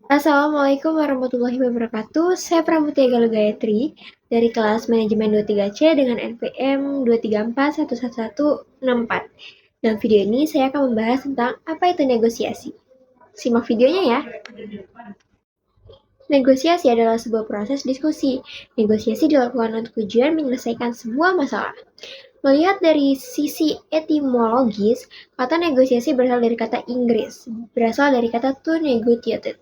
Assalamualaikum warahmatullahi wabarakatuh. Saya Pramutia Galuh Gayatri dari kelas Manajemen 23C dengan NPM 234111164. Dalam video ini saya akan membahas tentang apa itu negosiasi. Simak videonya ya. Negosiasi adalah sebuah proses diskusi. Negosiasi dilakukan untuk tujuan menyelesaikan sebuah masalah. Melihat dari sisi etimologis, kata negosiasi berasal dari kata Inggris, berasal dari kata to negotiate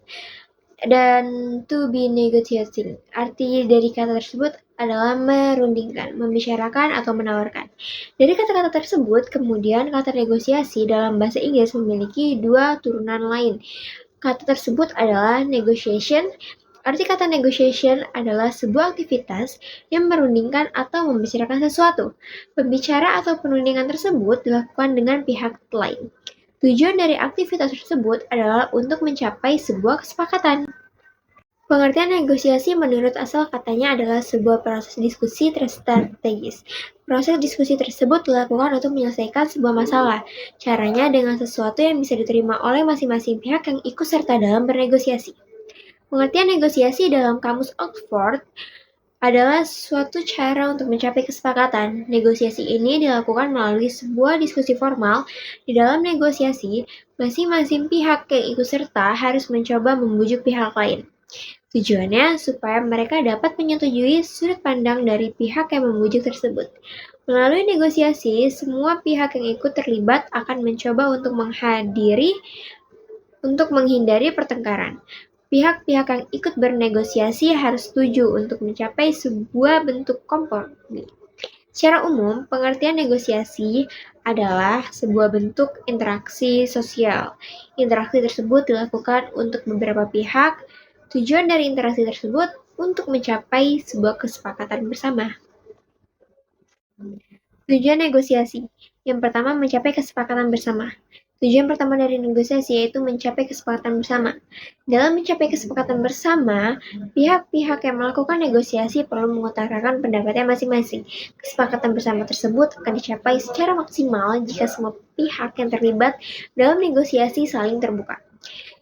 dan to be negotiating. Arti dari kata tersebut adalah merundingkan, membicarakan, atau menawarkan. Dari kata-kata tersebut, kemudian kata negosiasi dalam bahasa Inggris memiliki dua turunan lain. Kata tersebut adalah negotiation. Arti kata negotiation adalah sebuah aktivitas yang merundingkan atau membicarakan sesuatu. Pembicara atau perundingan tersebut dilakukan dengan pihak lain. Tujuan dari aktivitas tersebut adalah untuk mencapai sebuah kesepakatan. Pengertian negosiasi menurut asal katanya adalah sebuah proses diskusi strategis. Proses diskusi tersebut dilakukan untuk menyelesaikan sebuah masalah. Caranya dengan sesuatu yang bisa diterima oleh masing-masing pihak yang ikut serta dalam bernegosiasi. Pengertian negosiasi dalam kamus Oxford adalah suatu cara untuk mencapai kesepakatan. Negosiasi ini dilakukan melalui sebuah diskusi formal. Di dalam negosiasi, masing-masing pihak yang ikut serta harus mencoba membujuk pihak lain. Tujuannya supaya mereka dapat menyetujui sudut pandang dari pihak yang membujuk tersebut. Melalui negosiasi, semua pihak yang ikut terlibat akan mencoba untuk menghindari pertengkaran. Pihak-pihak yang ikut bernegosiasi harus setuju untuk mencapai sebuah bentuk kompromi. Secara umum, pengertian negosiasi adalah sebuah bentuk interaksi sosial. Interaksi tersebut dilakukan untuk beberapa pihak. Tujuan dari interaksi tersebut untuk mencapai sebuah kesepakatan bersama. Tujuan negosiasi. Yang pertama, mencapai kesepakatan bersama. Tujuan pertama dari negosiasi yaitu mencapai kesepakatan bersama. Dalam mencapai kesepakatan bersama, pihak-pihak yang melakukan negosiasi perlu mengutarakan pendapatnya masing-masing. Kesepakatan bersama tersebut akan dicapai secara maksimal jika semua pihak yang terlibat dalam negosiasi saling terbuka.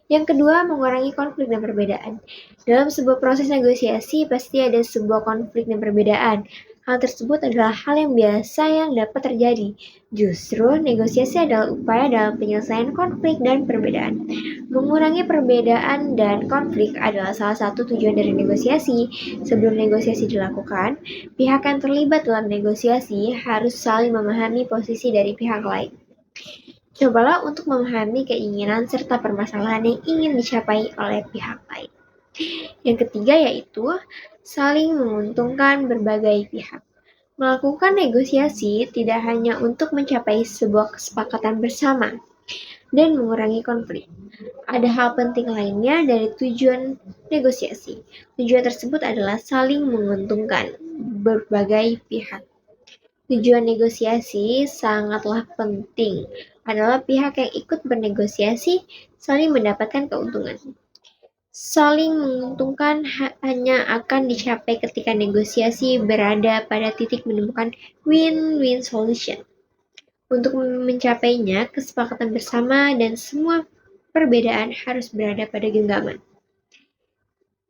Yang kedua, mengurangi konflik dan perbedaan. Dalam sebuah proses negosiasi, pasti ada sebuah konflik dan perbedaan. Hal tersebut adalah hal yang biasa yang dapat terjadi. Justru, negosiasi adalah upaya dalam penyelesaian konflik dan perbedaan. Mengurangi perbedaan dan konflik adalah salah satu tujuan dari negosiasi. Sebelum negosiasi dilakukan, pihak yang terlibat dalam negosiasi harus saling memahami posisi dari pihak lain. Cobalah untuk memahami keinginan serta permasalahan yang ingin dicapai oleh pihak lain. Yang ketiga yaitu saling menguntungkan berbagai pihak. Melakukan negosiasi tidak hanya untuk mencapai sebuah kesepakatan bersama dan mengurangi konflik. Ada hal penting lainnya dari tujuan negosiasi. Tujuan tersebut adalah saling menguntungkan berbagai pihak. Tujuan negosiasi sangatlah penting adalah pihak yang ikut bernegosiasi saling mendapatkan keuntungan. Saling menguntungkan hanya akan dicapai ketika negosiasi berada pada titik menemukan win-win solution. Untuk mencapainya, kesepakatan bersama dan semua perbedaan harus berada pada genggaman.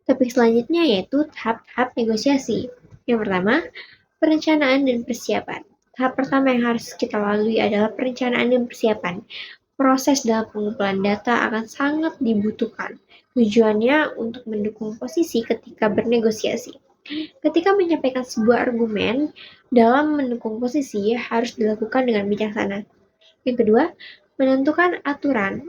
Topik selanjutnya yaitu tahap-tahap negosiasi. Yang pertama, perencanaan dan persiapan. Tahap pertama yang harus kita lalui adalah perencanaan dan persiapan. Proses dalam pengumpulan data akan sangat dibutuhkan. Tujuannya untuk mendukung posisi ketika bernegosiasi. Ketika menyampaikan sebuah argumen, dalam mendukung posisi harus dilakukan dengan bijaksana. Yang kedua, menentukan aturan.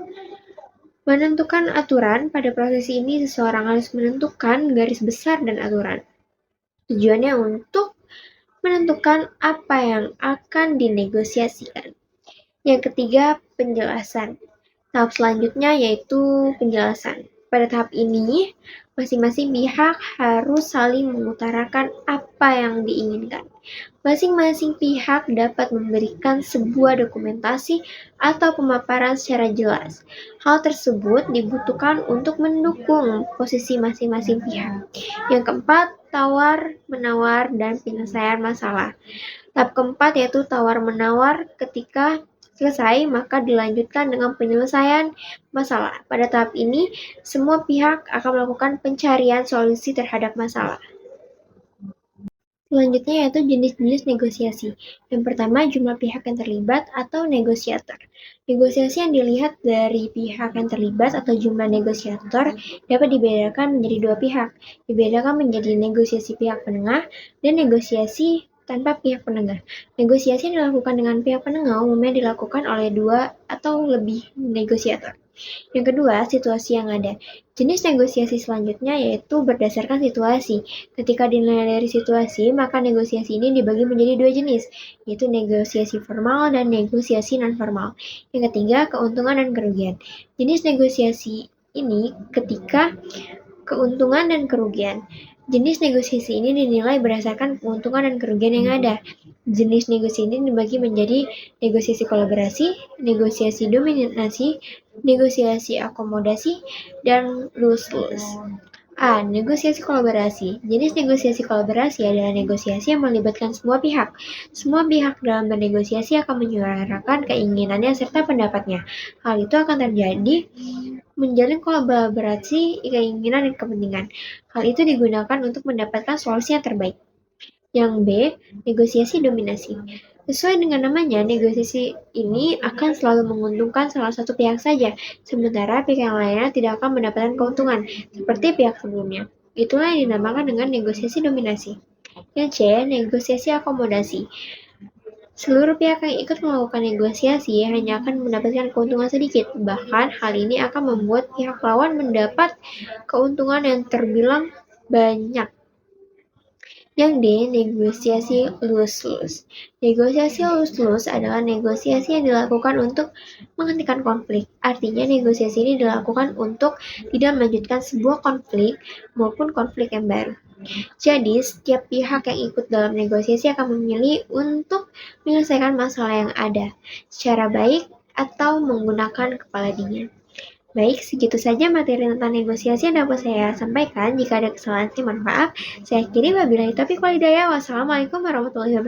Menentukan aturan, pada proses ini seseorang harus menentukan garis besar dan aturan. Tujuannya untuk menentukan apa yang akan dinegosiasikan. Yang ketiga, penjelasan. Tahap selanjutnya yaitu penjelasan. Pada tahap ini, masing-masing pihak harus saling mengutarakan apa yang diinginkan. Masing-masing pihak dapat memberikan sebuah dokumentasi atau pemaparan secara jelas. Hal tersebut dibutuhkan untuk mendukung posisi masing-masing pihak. Yang keempat, tawar-menawar dan penyelesaian masalah. Tahap keempat yaitu tawar-menawar. Ketika selesai, maka dilanjutkan dengan penyelesaian masalah. Pada tahap ini, semua pihak akan melakukan pencarian solusi terhadap masalah. Selanjutnya yaitu jenis-jenis negosiasi. Yang pertama, jumlah pihak yang terlibat atau negosiator. Negosiasi yang dilihat dari pihak yang terlibat atau jumlah negosiator dapat dibedakan menjadi dua pihak. Dibedakan menjadi negosiasi pihak penengah dan negosiasi tanpa pihak penengah. Negosiasi yang dilakukan dengan pihak penengah umumnya dilakukan oleh dua atau lebih negosiator. Yang kedua, situasi yang ada. Jenis negosiasi selanjutnya yaitu berdasarkan situasi. Ketika dinilai dari situasi, maka negosiasi ini dibagi menjadi dua jenis, yaitu negosiasi formal dan negosiasi non-formal. Yang ketiga, keuntungan dan kerugian. Jenis negosiasi ini ketika keuntungan dan kerugian. Jenis negosiasi ini dinilai berdasarkan keuntungan dan kerugian yang ada. Jenis negosiasi ini dibagi menjadi negosiasi kolaborasi, negosiasi dominasi, negosiasi akomodasi, dan lose-lose. A. Negosiasi kolaborasi. Jenis negosiasi kolaborasi adalah negosiasi yang melibatkan semua pihak. Semua pihak dalam bernegosiasi akan menyuarakan keinginannya serta pendapatnya. Hal itu akan terjadi menjalin kolaborasi keinginan dan kepentingan. Hal itu digunakan untuk mendapatkan solusi yang terbaik. Yang B. Negosiasi dominasi. Sesuai dengan namanya, negosiasi ini akan selalu menguntungkan salah satu pihak saja, sementara pihak yang lainnya tidak akan mendapatkan keuntungan, seperti pihak sebelumnya. Itulah yang dinamakan dengan negosiasi dominasi. Yang C. Negosiasi akomodasi. Seluruh pihak yang ikut melakukan negosiasi hanya akan mendapatkan keuntungan sedikit, bahkan hal ini akan membuat pihak lawan mendapat keuntungan yang terbilang banyak. Yang D. Negosiasi lose-lose. Negosiasi lose-lose adalah negosiasi yang dilakukan untuk menghentikan konflik. Artinya negosiasi ini dilakukan untuk tidak melanjutkan sebuah konflik maupun konflik yang baru. Jadi, setiap pihak yang ikut dalam negosiasi akan memilih untuk menyelesaikan masalah yang ada secara baik atau menggunakan kepala dingin. Baik, segitu saja materi tentang negosiasi yang dapat saya sampaikan. Jika ada kesalahan, mohon maaf. Saya akhiri, wabillahi taufiq wal hidayah. Wassalamualaikum warahmatullahi wabarakatuh.